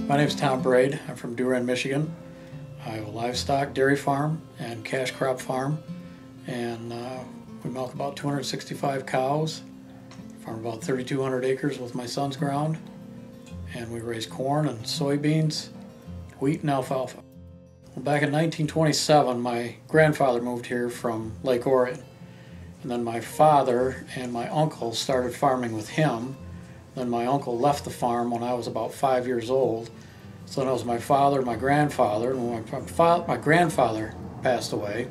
My name is Tom Braid. I'm from Durand, Michigan. I have a livestock dairy farm and cash crop farm, and we milk about 265 cows, farm about 3,200 acres with my son's ground, and we raise corn and soybeans, wheat and alfalfa. Well, back in 1927, my grandfather moved here from Lake Orion, and then my father and my uncle started farming with him. Then my uncle left the farm when I was about 5 years old. So then it was my father and my grandfather, and when my grandfather passed away,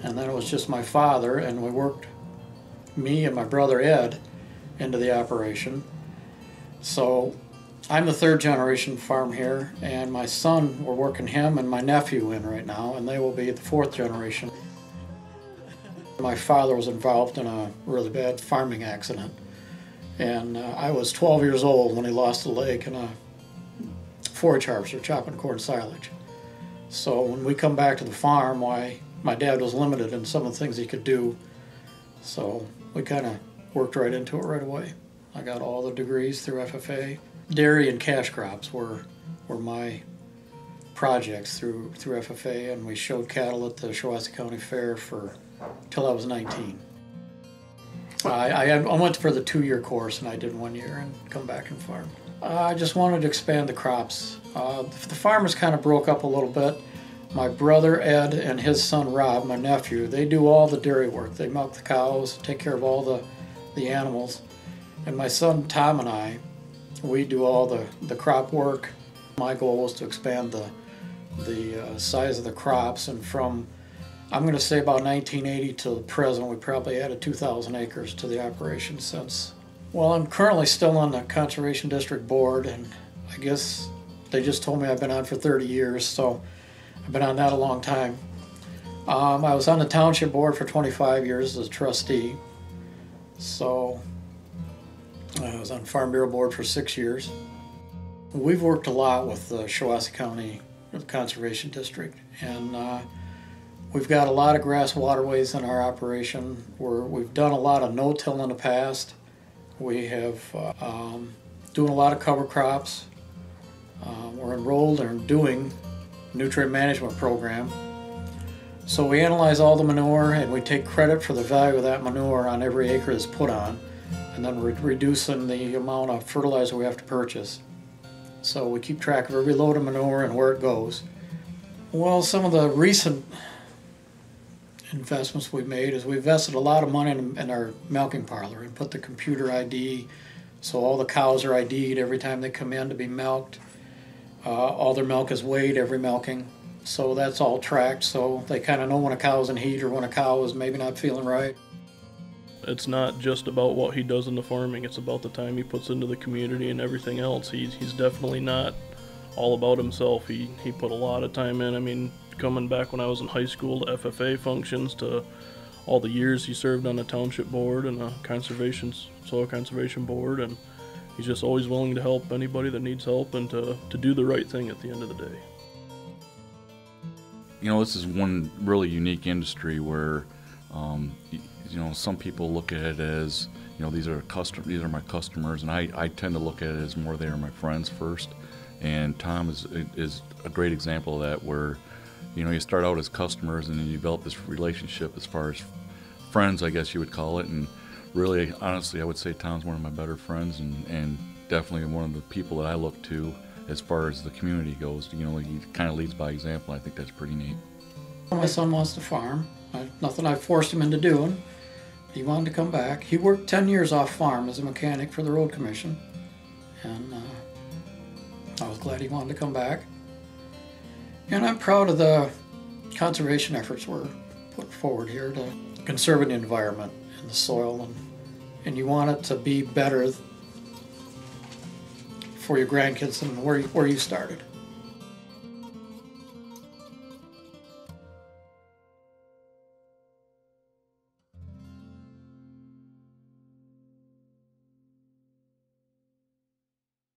and then it was just my father, and we worked, me and my brother Ed, into the operation. So I'm the third generation farm here, and my son, we're working him and my nephew in right now, and they will be the fourth generation. My father was involved in a really bad farming accident. And I was 12 years old when he lost a leg in a forage harvester chopping corn silage. So when we come back to the farm, my dad was limited in some of the things he could do. So we kind of worked right into it right away. I got all the degrees through FFA. Dairy and cash crops were my projects through FFA, and we showed cattle at the Shiawassee County Fair till I was 19. I went for the 2-year course, and I did 1 year and come back and farm. I just wanted to expand the crops. The farmers kind of broke up a little bit. My brother Ed and his son Rob, my nephew, they do all the dairy work. They milk the cows, take care of all the animals. And my son Tom and I, we do all the crop work. My goal was to expand the size of the crops, and from I'm going to say about 1980 to the present, we probably added 2,000 acres to the operation since. Well, I'm currently still on the Conservation District Board, and I guess they just told me I've been on for 30 years, so I've been on that a long time. I was on the Township Board for 25 years as a trustee, so I was on Farm Bureau Board for 6 years. We've worked a lot with the Shiawassee County Conservation District, and we've got a lot of grass waterways in our operation. We've done a lot of no-till in the past. We have doing a lot of cover crops. We're enrolled in doing nutrient management program. So we analyze all the manure, and we take credit for the value of that manure on every acre that's put on, and then we're reducing the amount of fertilizer we have to purchase. So we keep track of every load of manure and where it goes. Well, some of the recent investments we've made is we invested a lot of money in our milking parlor and put the computer ID, so all the cows are ID'd every time they come in to be milked. All their milk is weighed every milking, so that's all tracked, so they kind of know when a cow's in heat or when a cow is maybe not feeling right. It's not just about what he does in the farming, it's about the time he puts into the community and everything else. He's definitely not all about himself. He put a lot of time in. I mean, coming back when I was in high school to FFA functions, to all the years he served on the township board and the soil conservation board, and he's just always willing to help anybody that needs help and to do the right thing at the end of the day. You know, this is one really unique industry where you know, some people look at it as, you know, these are my customers, and I tend to look at it as more they are my friends first. And Tom is a great example of that, where, you know, you start out as customers and then you develop this relationship as far as friends, I guess you would call it. And really, honestly, I would say Tom's one of my better friends, and definitely one of the people that I look to as far as the community goes. You know, he kind of leads by example. I think that's pretty neat. My son wants to farm. Nothing I forced him into doing. He wanted to come back. He worked 10 years off farm as a mechanic for the road commission, and I was glad he wanted to come back. And I'm proud of the conservation efforts we're putting forward here to conserve the environment and the soil, and you want it to be better for your grandkids than where you started.